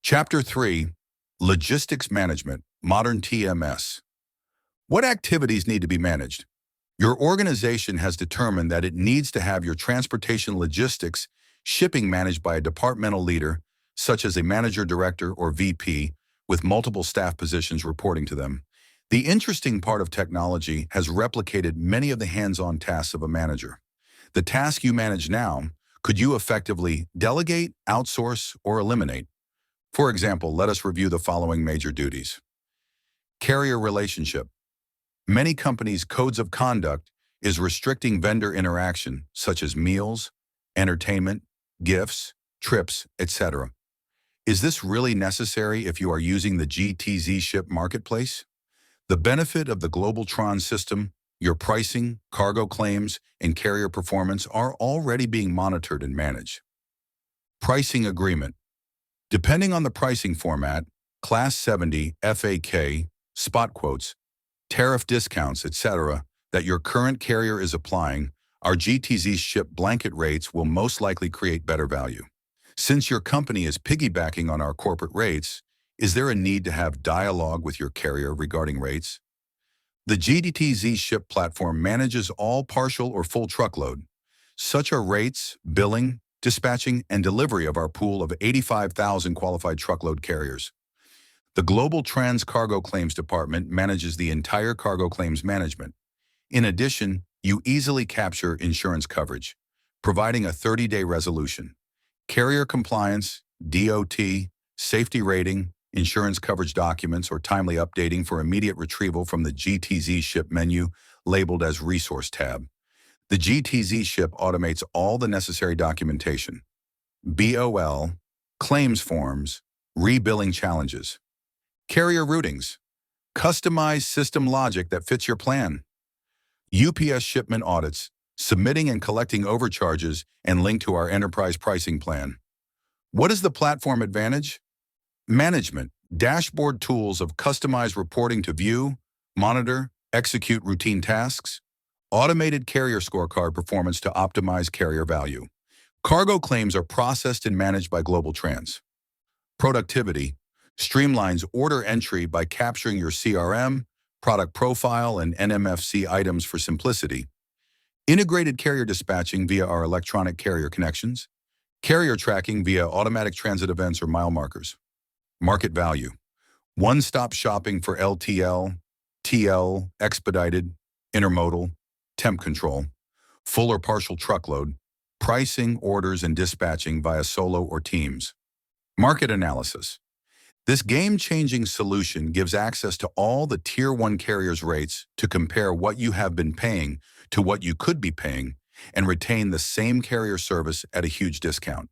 Chapter 3, Logistics Management, Modern TMS. What activities need to be managed? Your organization has determined that it needs to have your transportation logistics shipping managed by a departmental leader, such as a manager, director, or VP, with multiple staff positions reporting to them. The interesting part of technology has replicated many of the hands-on tasks of a manager. The task you manage now, could you effectively delegate, outsource, or eliminate? For example, let us review the following major duties. Carrier relationship. Many companies' codes of conduct is restricting vendor interaction, such as meals, entertainment, gifts, trips, etc. Is this really necessary if you are using the GTZ ship marketplace? The benefit of the Global Tron system, your pricing, cargo claims, and carrier performance are already being monitored and managed. Pricing agreement. Depending on the pricing format, Class 70, FAK, spot quotes, tariff discounts, etc., that your current carrier is applying, our GTZ ship blanket rates will most likely create better value. Since your company is piggybacking on our corporate rates, is there a need to have dialogue with your carrier regarding rates? The GTZ ship platform manages all partial or full truckload. Such are rates, billing, dispatching, and delivery of our pool of 85,000 qualified truckload carriers. The Global Trans Cargo Claims Department manages the entire cargo claims management. In addition, you easily capture insurance coverage, providing a 30-day resolution. Carrier compliance, DOT, safety rating, insurance coverage documents, or timely updating for immediate retrieval from the GTZ ship menu labeled as Resource tab. The GTZ ship automates all the necessary documentation, BOL, claims forms, rebilling challenges, carrier routings, customized system logic that fits your plan, UPS shipment audits, submitting and collecting overcharges, and link to our enterprise pricing plan. What is the platform advantage? Management, dashboard tools of customized reporting to view, monitor, execute routine tasks, automated carrier scorecard performance to optimize carrier value. Cargo claims are processed and managed by Global Trans. Productivity streamlines order entry by capturing your CRM, product profile, and NMFC items for simplicity. Integrated carrier dispatching via our electronic carrier connections. Carrier tracking via automatic transit events or mile markers. Market value. One-stop shopping for LTL, TL, expedited, intermodal, temp control, full or partial truckload, pricing, orders, and dispatching via solo or teams. Market analysis. This game-changing solution gives access to all the Tier 1 carriers' rates to compare what you have been paying to what you could be paying and retain the same carrier service at a huge discount.